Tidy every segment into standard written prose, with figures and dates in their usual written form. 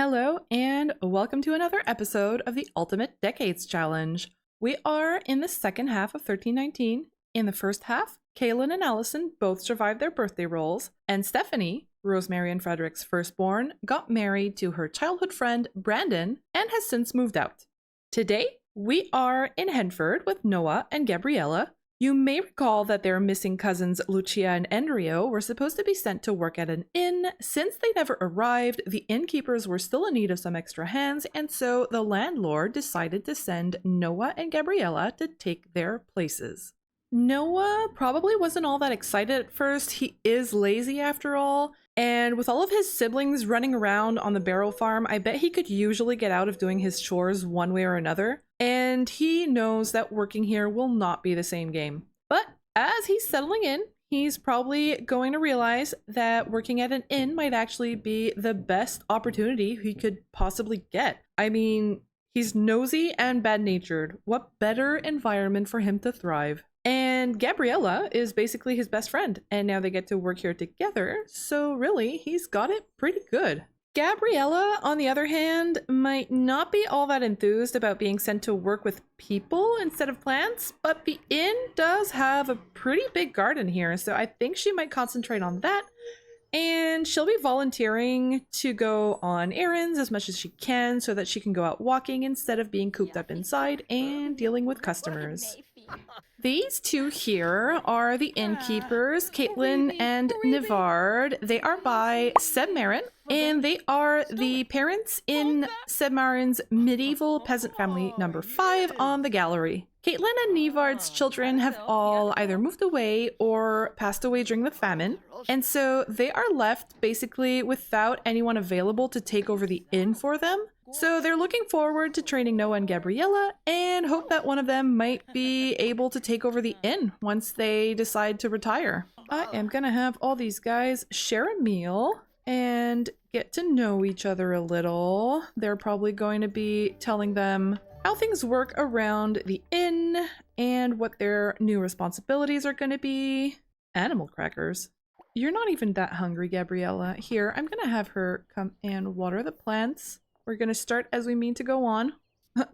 Hello, and welcome to another episode of the Ultimate Decades Challenge. We are in the second half of 1319. In the first half, Kaylin and Alyson both survived their birthday rolls, and Stefanie, Rosemary and Frederick's firstborn, got married to her childhood friend Brayden and has since moved out. Today, we are in Henford with Noah and Gabriella. You may recall that their missing cousins Lucia and Enrio were supposed to be sent to work at an inn. Since they never arrived, the innkeepers were still in need of some extra hands, and so the landlord decided to send Noah and Gabriella to take their places. Noah probably wasn't all that excited at first. He is lazy after all, and with all of his siblings running around on the Barrow Farm, I bet he could usually get out of doing his chores one way or another. And he knows that working here will not be the same game. But as he's settling in, he's probably going to realize that working at an inn might actually be the best opportunity he could possibly get. I mean, he's nosy and bad-natured. What better environment for him to thrive? And Gabriella is basically his best friend, and now they get to work here together, so really, he's got it pretty good. Gabriella, on the other hand, might not be all that enthused about being sent to work with people instead of plants, but the inn does have a pretty big garden here, so I think she might concentrate on that, and she'll be volunteering to go on errands as much as she can so that she can go out walking instead of being cooped up inside and dealing with customers. These two here are the innkeepers, Caitlin and Nivard. They are by Sebmarin, and they are the parents in Sebmarin's medieval peasant family number 5 on the gallery. Caitlin and Nivard's children have all either moved away or passed away during the famine, and so they are left basically without anyone available to take over the inn for them. So they're looking forward to training Noah and Gabriella and hope that one of them might be able to take over the inn once they decide to retire. I am gonna have all these guys share a meal and get to know each other a little. They're probably going to be telling them how things work around the inn and what their new responsibilities are going to be. Animal crackers. You're not even that hungry, Gabriella. Here, I'm gonna have her come and water the plants. We're gonna start as we mean to go on.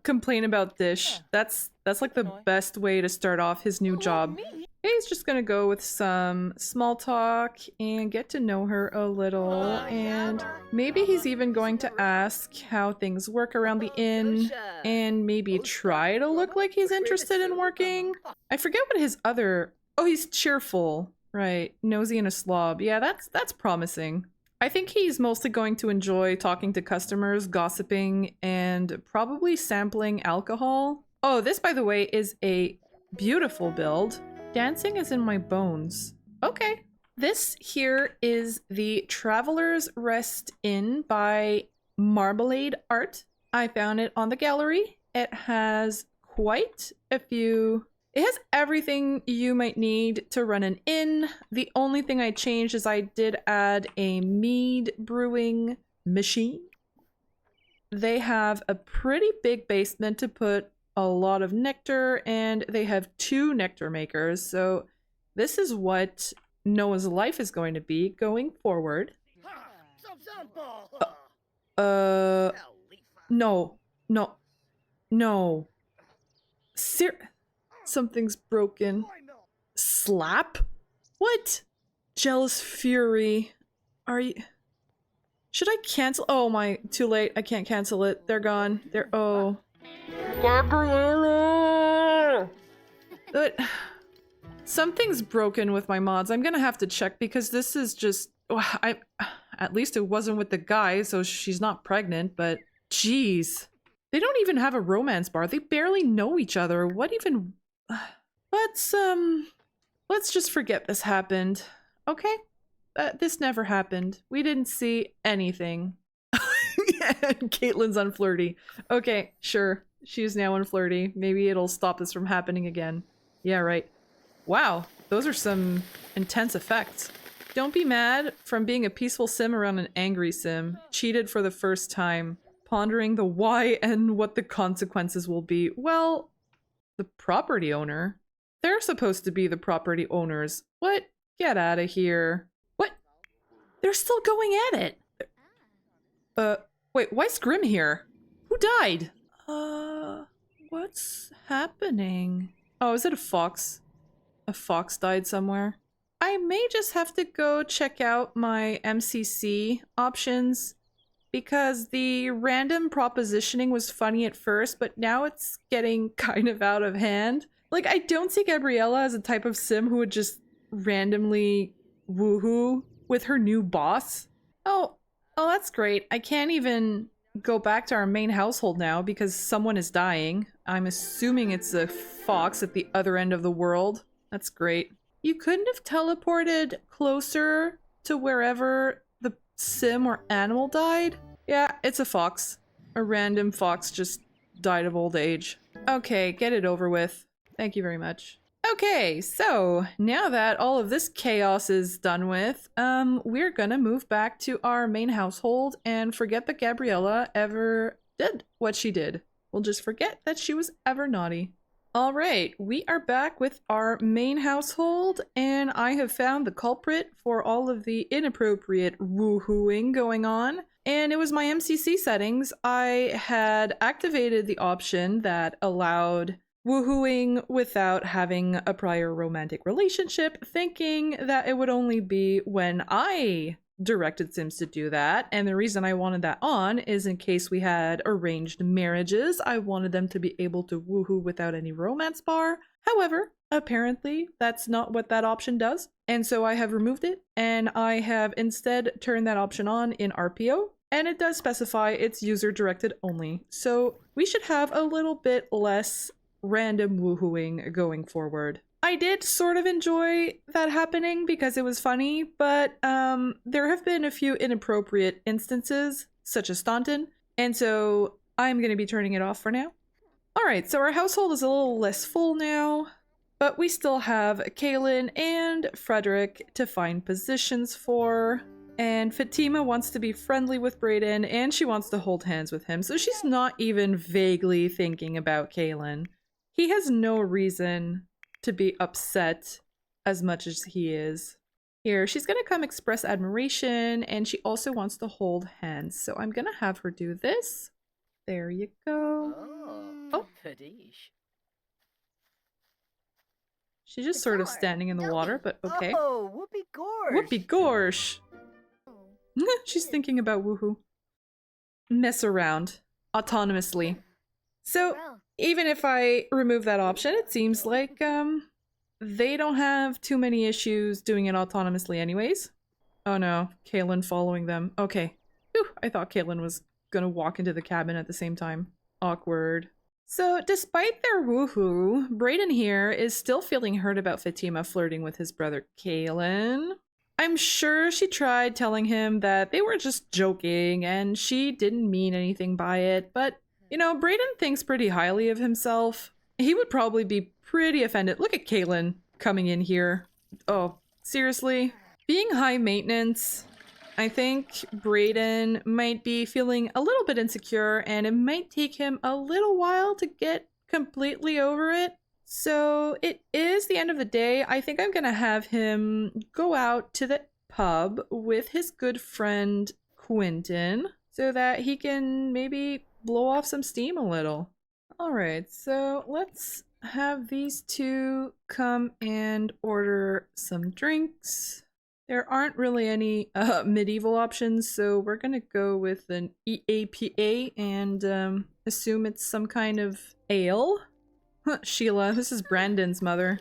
Complain about dish. That's like the best way to start off his new job. He's just gonna go with some small talk and get to know her a little, and maybe he's even going to ask how things work around the inn and maybe try to look like he's interested in working. I forget what his other... Oh, he's cheerful. Right. Nosy and a slob. Yeah, that's promising. I think he's mostly going to enjoy talking to customers, gossiping, and probably sampling alcohol. Oh, this, by the way, is a beautiful build. Dancing is in my bones. Okay. This here is the Traveler's Rest Inn by Marmalade Art. I found it on the gallery. It has quite a few... It has everything you might need to run an inn. The only thing I changed is I did add a mead brewing machine. They have a pretty big basement to put a lot of nectar, and they have 2 nectar makers. So this is what Noah's life is going to be going forward. No. Something's broken. Slap? What? Jealous fury. Are you... Should I cancel? Oh my, too late. I can't cancel it. They're gone. They're... Oh. Gabriella! But... Something's broken with my mods. I'm gonna have to check because this is just... At least it wasn't with the guy, so she's not pregnant, but... Jeez. They don't even have a romance bar. They barely know each other. What even... Let's just forget this happened, okay? This never happened. We didn't see anything. Yeah, Caitlin's unflirty. Okay, sure. She's now unflirty. Maybe it'll stop this from happening again. Yeah, right. Wow, those are some intense effects. Don't be mad from being a peaceful sim around an angry sim. Cheated for the first time. Pondering the why and what the consequences will be. Well... The property owner? They're supposed to be the property owners. What? Get out of here. What? They're still going at it. Wait, why is Grim here? Who died? What's happening? Oh, is it a fox? A fox died somewhere. I may just have to go check out my MCC options because the random propositioning was funny at first, but now it's getting kind of out of hand. Like, I don't see Gabriella as a type of sim who would just randomly woohoo with her new boss. Oh, that's great. I can't even go back to our main household now because someone is dying. I'm assuming it's a fox at the other end of the world. That's great. You couldn't have teleported closer to wherever the sim or animal died? Yeah, it's a fox. A random fox just died of old age. Okay, get it over with. Thank you very much. Okay, so now that all of this chaos is done with, we're gonna move back to our main household and forget that Gabriella ever did what she did. We'll just forget that she was ever naughty. All right, we are back with our main household, and I have found the culprit for all of the inappropriate woohooing going on, and it was my MCC settings. I had activated the option that allowed woohooing without having a prior romantic relationship, thinking that it would only be when I directed Sims to do that. And the reason I wanted that on is in case we had arranged marriages, I wanted them to be able to woohoo without any romance bar. However, apparently that's not what that option does. And so I have removed it, and I have instead turned that option on in RPO. And it does specify it's user directed only. So we should have a little bit less random woohooing going forward. I did sort of enjoy that happening because it was funny, but there have been a few inappropriate instances, such as Staunton, and so I'm going to be turning it off for now. Alright, so our household is a little less full now, but we still have Kaylin and Frederick to find positions for, and Fatima wants to be friendly with Brayden, and she wants to hold hands with him, so she's not even vaguely thinking about Kaylin. He has no reason to be upset as much as he is. Here, she's gonna come express admiration, and she also wants to hold hands. So I'm gonna have her do this. There you go. Oh. She's just sort of standing in the water, but okay. Oh, whoopee gorsh. Whoopee gorsh. She's thinking about woohoo. Mess around autonomously. So even if I remove that option, it seems like they don't have too many issues doing it autonomously anyways. Oh no, Kaylin following them. Okay. Whew, I thought Kaylin was gonna walk into the cabin at the same time. Awkward. So despite their woohoo, Brayden here is still feeling hurt about Fatima flirting with his brother Kaylin. I'm sure she tried telling him that they were just joking and she didn't mean anything by it, but you know, Brayden thinks pretty highly of himself. He would probably be pretty offended. Look at Kaylin coming in here. Oh, seriously? Being high maintenance, I think Brayden might be feeling a little bit insecure, and it might take him a little while to get completely over it. So it is the end of the day. I think I'm gonna have him go out to the pub with his good friend Quintin so that he can maybe blow off some steam a little. Alright, so let's have these two come and order some drinks. There aren't really any medieval options, so we're gonna go with an EAPA and assume it's some kind of ale. Sheila, this is Brandon's mother.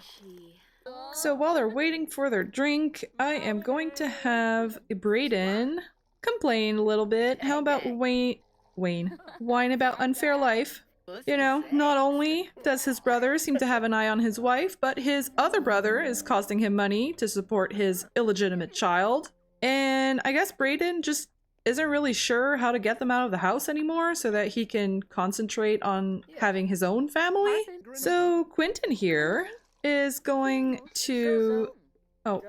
So while they're waiting for their drink, I am going to have Brayden complain a little bit. How about whine about unfair life? You know, not only does his brother seem to have an eye on his wife, but his other brother is costing him money to support his illegitimate child. And I guess Brayden just isn't really sure how to get them out of the house anymore so that he can concentrate on having his own family. So Quintin here is going to... Oh,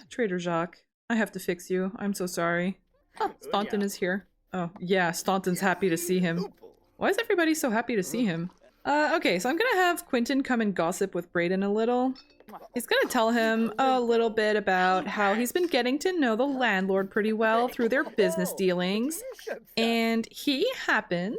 Trader Jacques, I have to fix you. I'm so sorry. Oh, Staunton is here. Oh, yeah, Staunton's happy to see him. Why is everybody so happy to see him? Okay, so I'm gonna have Quintin come and gossip with Brayden a little. He's gonna tell him a little bit about how he's been getting to know the landlord pretty well through their business dealings. And he happens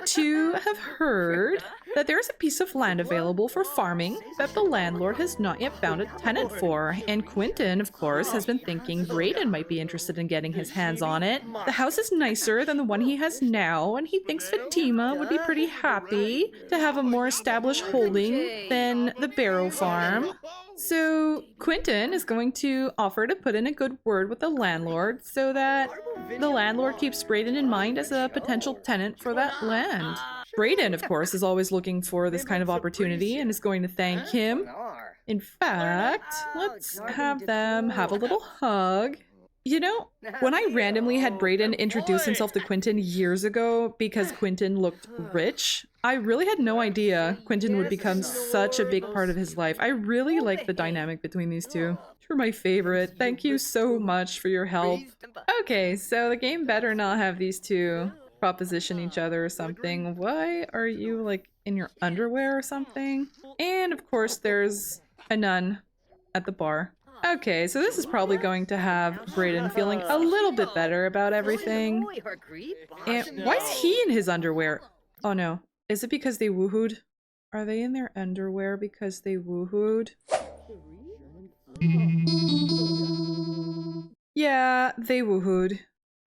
to have heard that there's a piece of land available for farming that the landlord has not yet found a tenant for. And Quintin, of course, has been thinking Brayden might be interested in getting his hands on it. The house is nicer than the one he has now, and he thinks Fatima would be pretty happy to have a more established holding than the Barrow Farm. So Quintin is going to offer to put in a good word with the landlord so that the landlord keeps Brayden in mind as a potential tenant for that land. Brayden, of course, is always looking for this kind of opportunity and is going to thank him. In fact, let's have them have a little hug. You know, when I randomly had Brayden introduce himself to Quintin years ago because Quintin looked rich, I really had no idea Quintin would become such a big part of his life. I really like the dynamic between these two. You're my favorite. Thank you so much for your help. Okay, so the game better not have these two proposition each other or something. Why are you, like, in your underwear or something? And, of course, there's a nun at the bar. Okay, so this is probably going to have Brayden feeling a little bit better about everything. And why is he in his underwear? Oh no. Is it because they woohooed? Are they in their underwear because they woohooed? Yeah, they woohooed.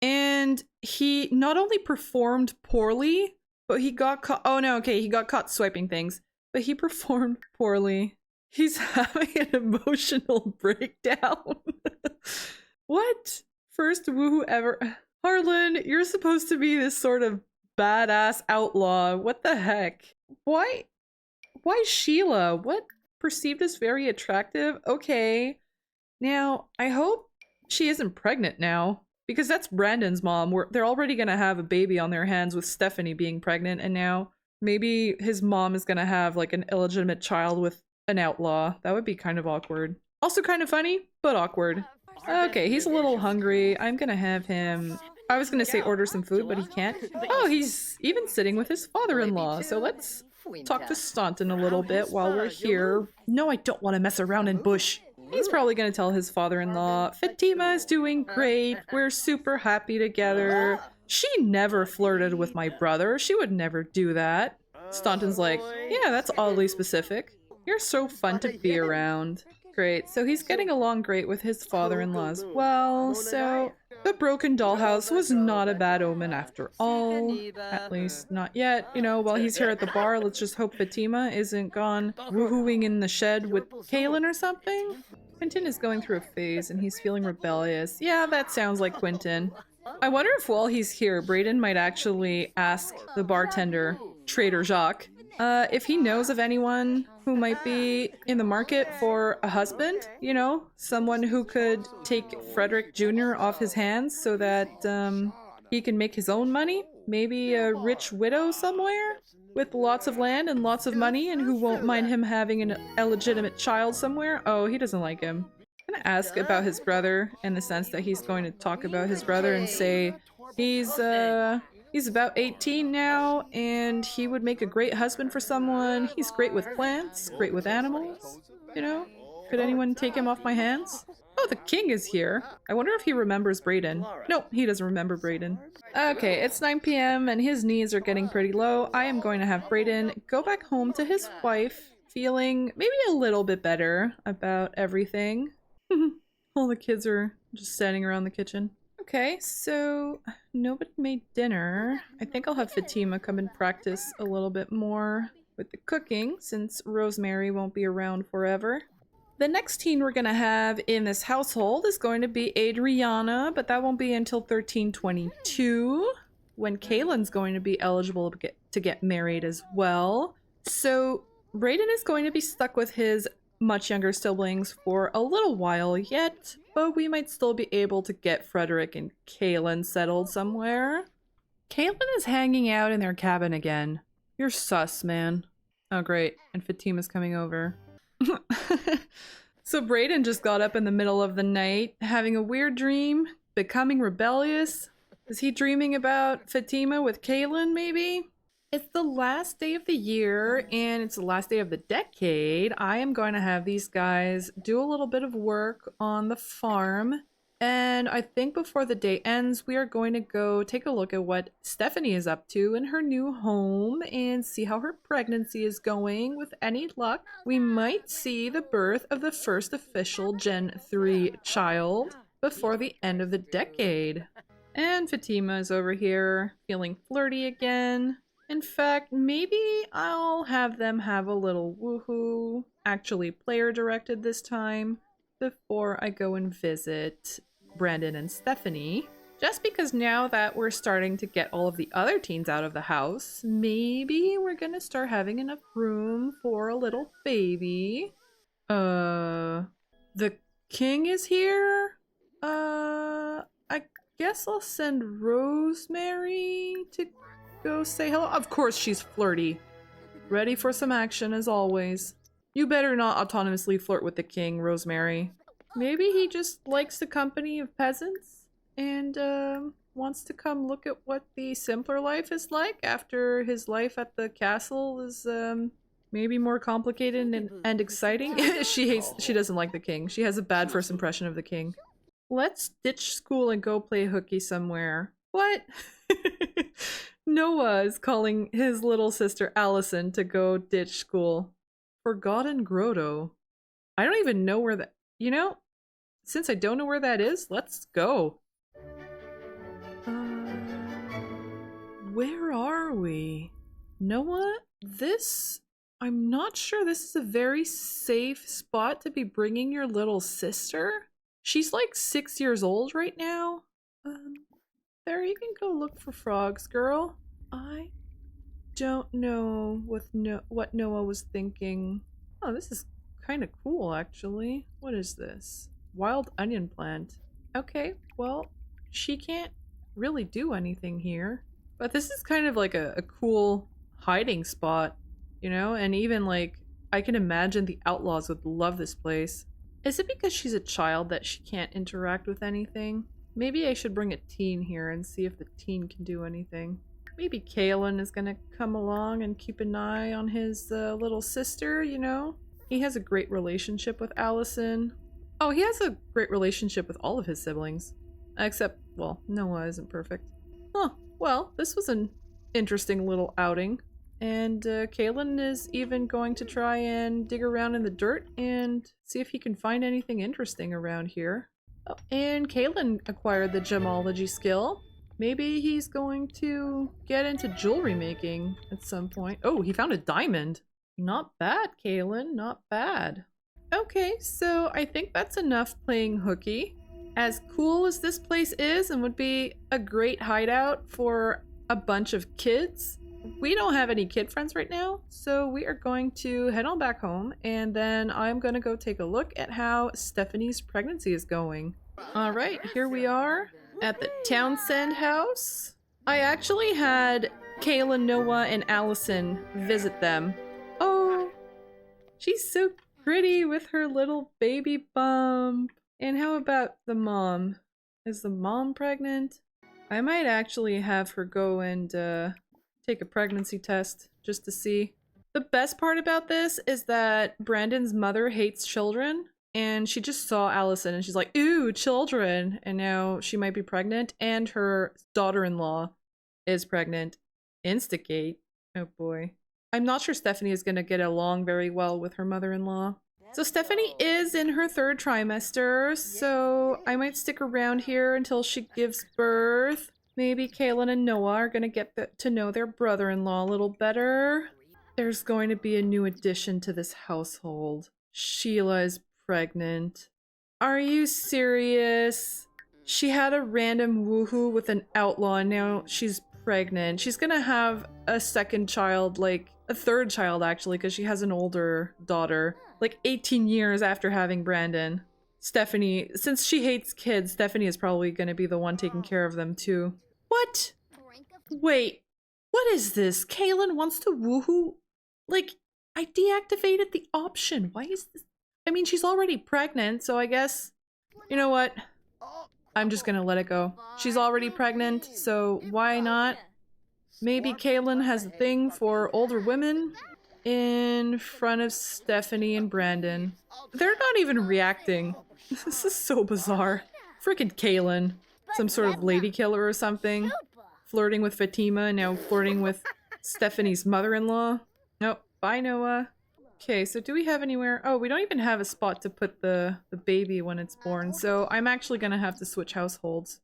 And he not only performed poorly, but he got caught. Oh no, okay, he got caught swiping things. But he performed poorly. He's having an emotional breakdown. What? First woohoo ever. Harlan, you're supposed to be this sort of badass outlaw. What the heck? Why Sheila? What? Perceived as very attractive? Okay. Now, I hope she isn't pregnant now. Because that's Brandon's mom. They're already gonna have a baby on their hands with Stefanie being pregnant, and now maybe his mom is gonna have like an illegitimate child with an outlaw. That would be kind of awkward. Also kind of funny, but awkward. Okay, he's a little hungry. I'm gonna have him... I was gonna say order some food, but he can't. Oh, he's even sitting with his father-in-law. So let's talk to Staunton a little bit while we're here. No, I don't want to mess around in bush. He's probably gonna tell his father-in-law, Fatima is doing great. We're super happy together. She never flirted with my brother. She would never do that. Staunton's like, yeah, that's oddly specific. You're so fun to be around. Great, so he's getting along great with his father-in-law as well, so... The broken dollhouse was not a bad omen after all. At least, not yet. You know, while he's here at the bar, let's just hope Fatima isn't gone woohooing in the shed with Kaylin or something. Quintin is going through a phase and he's feeling rebellious. Yeah, that sounds like Quintin. I wonder if while he's here, Brayden might actually ask the bartender, Trader Jacques, if he knows of anyone who might be in the market for a husband, you know, someone who could take Frederick Jr. off his hands so that he can make his own money. Maybe a rich widow somewhere with lots of land and lots of money and who won't mind him having an illegitimate child somewhere. Oh, he doesn't like him. I'm gonna ask about his brother in the sense that he's going to talk about his brother and say he's about 18 now, and he would make a great husband for someone. He's great with plants, great with animals, you know? Could anyone take him off my hands? Oh, the king is here. I wonder if he remembers Brayden. Nope, he doesn't remember Brayden. Okay, it's 9 p.m. and his knees are getting pretty low. I am going to have Brayden go back home to his wife, feeling maybe a little bit better about everything. All the kids are just standing around the kitchen. Okay, so nobody made dinner. I think I'll have Fatima come and practice a little bit more with the cooking since Rosemary won't be around forever. The next teen we're gonna have in this household is going to be Adriana, but that won't be until 1322 when Kaylin's going to be eligible to get married as well. So Brayden is going to be stuck with his much younger siblings for a little while yet, but we might still be able to get Frederick and Kaylin settled somewhere. Kaylin is hanging out in their cabin again. You're sus, man. Oh great, and Fatima's coming over. So Brayden just got up in the middle of the night, having a weird dream, becoming rebellious. Is he dreaming about Fatima with Kaylin, maybe? It's the last day of the year and it's the last day of the decade. I am going to have these guys do a little bit of work on the farm. And I think before the day ends, we are going to go take a look at what Stefanie is up to in her new home and see how her pregnancy is going. With any luck, we might see the birth of the first official Gen 3 child before the end of the decade. And Fatima is over here feeling flirty again. In fact, maybe I'll have them have a little woohoo, actually player directed this time, before I go and visit Brayden and Stefanie. Just because now that we're starting to get all of the other teens out of the house, maybe we're gonna start having enough room for a little baby. The king is here? I guess I'll send Rosemary to go say hello. Of course she's flirty. Ready for some action as always. You better not autonomously flirt with the king, Rosemary. Maybe he just likes the company of peasants and wants to come look at what the simpler life is like after his life at the castle is maybe more complicated and exciting. She doesn't like the king. She has a bad first impression of the king. Let's ditch school and go play hooky somewhere. What? Noah is calling his little sister Alyson to go ditch school. Forgotten Grotto. I don't even know where that... You know, since I don't know where that is, let's go. Where are we? Noah, this... I'm not sure this is a very safe spot to be bringing your little sister. She's like 6 years old right now. There, you can go look for frogs, girl. I don't know what Noah was thinking. Oh, this is kind of cool, actually. What is this? Wild onion plant. Okay, well, she can't really do anything here. But this is kind of like a cool hiding spot, you know? And even like, I can imagine the outlaws would love this place. Is it because she's a child that she can't interact with anything? Maybe I should bring a teen here and see if the teen can do anything. Maybe Kalen is gonna come along and keep an eye on his little sister, you know? He has a great relationship with Alyson. Oh, he has a great relationship with all of his siblings. Except, well, Noah isn't perfect. Huh, well, this was an interesting little outing. And Kalen is even going to try and dig around in the dirt and see if he can find anything interesting around here. Oh, and Kalen acquired the gemology skill. Maybe he's going to get into jewelry making at some point. Oh, he found a diamond. Not bad, Kalen, not bad. Okay, so I think that's enough playing hooky. As cool as this place is and would be a great hideout for a bunch of kids, we don't have any kid friends right now, so we are going to head on back home, and then I'm going to go take a look at how Stefanie's pregnancy is going. Alright, here we are at the Townsend house. I actually had Kayla, Noah, and Alyson visit them. Oh, she's so pretty with her little baby bump. And how about the mom? Is the mom pregnant? I might actually have her go and take a pregnancy test just to see. The best part about this is that Brandon's mother hates children, and she just saw Alyson and she's like, ooh, children! And now she might be pregnant, and her daughter-in-law is pregnant. Instigate. Oh boy. I'm not sure Stefanie is gonna get along very well with her mother-in-law. So Stefanie is in her 3rd trimester, so I might stick around here until she gives birth. Maybe Kaylin and Noah are gonna get to know their brother-in-law a little better. There's going to be a new addition to this household. Sheila is pregnant. Are you serious? She had a random woohoo with an outlaw and now she's pregnant. She's gonna have a 2nd child, like a 3rd child actually, because she has an older daughter, like 18 years after having Brandon. Stefanie, since she hates kids, Stefanie is probably gonna be the one taking care of them too. What? Wait, what is this? Kaylin wants to woohoo? Like, I deactivated the option. Why is this? I mean, she's already pregnant, so I guess, you know what? I'm just gonna let it go. She's already pregnant, so why not? Maybe Kaylin has a thing for older women in front of Stefanie and Brayden. They're not even reacting. This is so bizarre. Freaking Kaylin. Some sort of lady killer or something. Flirting with Fatima, now flirting with Stefanie's mother-in-law. Nope. Bye, Noah. Okay, so do we have anywhere? Oh, we don't even have a spot to put the baby when it's born, so I'm actually gonna have to switch households.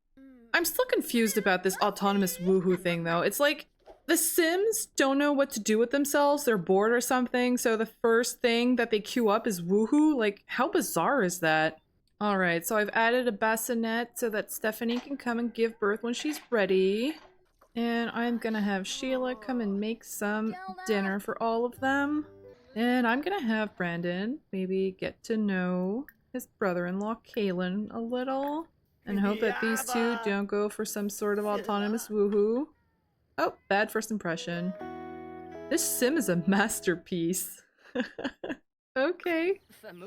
I'm still confused about this autonomous woohoo thing, though. It's like, the Sims don't know what to do with themselves, they're bored or something, so the first thing that they queue up is woohoo? Like, how bizarre is that? Alright, so I've added a bassinet so that Stefanie can come and give birth when she's ready. And I'm gonna have Sheila come and make some dinner for all of them. And I'm gonna have Brayden maybe get to know his brother-in-law Kaylin a little. And hope that these two don't go for some sort of autonomous woohoo. Oh, bad first impression. This sim is a masterpiece. Okay.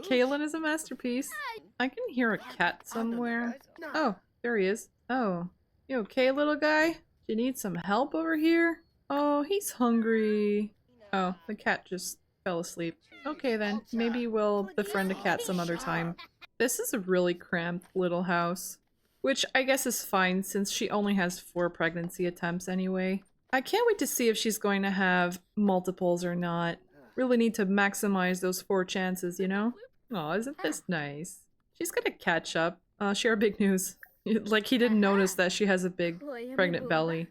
Kaylin is a masterpiece. I can hear a cat somewhere. Oh, there he is. Oh. You okay, little guy? You need some help over here? Oh, he's hungry. Oh, the cat just fell asleep. Okay then, maybe we'll befriend a cat some other time. This is a really cramped little house. Which I guess is fine since she only has 4 pregnancy attempts anyway. I can't wait to see if she's going to have multiples or not. Really need to maximize those 4 chances, you know? Aw, isn't this nice? She's gonna catch up. Share big news. Like he didn't notice that she has a big pregnant belly.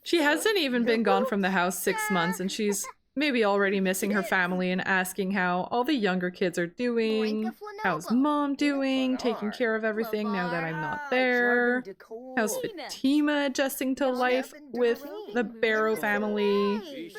She hasn't even been gone from the house 6 months and she's maybe already missing her family and asking how all the younger kids are doing. How's mom doing? Taking care of everything now that I'm not there. How's Fatima adjusting to life with the Barrow family?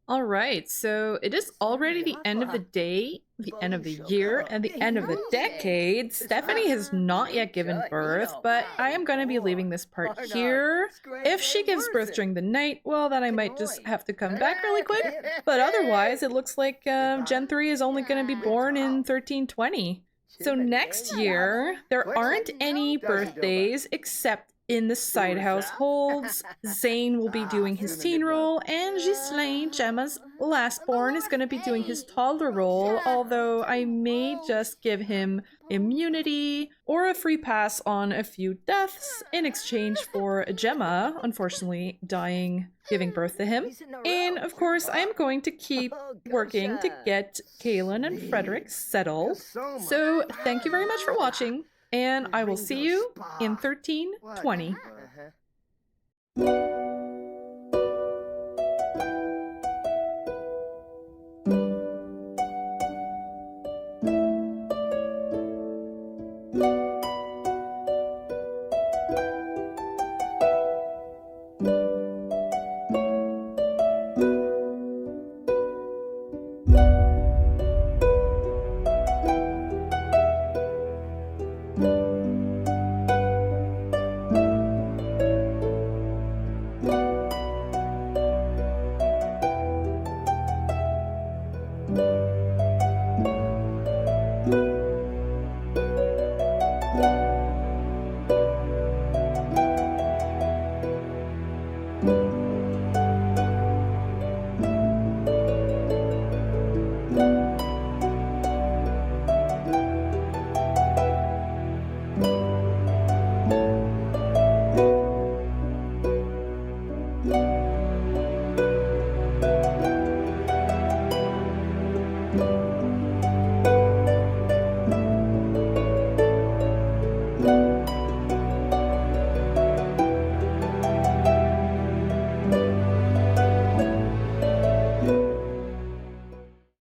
Alright, so it is already the end of the day, the end of the year, and the end of the decade. Stefanie has not yet given birth, but I am going to be leaving this part here. If she gives birth during the night, well, then I might just have to come back really quick. But otherwise, it looks like Gen 3 is only going to be born in 1320. So next year, there aren't any birthdays except in the side households. Zane will be doing his teen role, and Ghislaine, Gemma's lastborn, is going to be doing his toddler role, although I may just give him immunity or a free pass on a few deaths in exchange for Gemma, unfortunately, giving birth to him. And of course, I am going to keep working to get Kaylin and Frederick settled. So thank you very much for watching. And I will see you in 1320.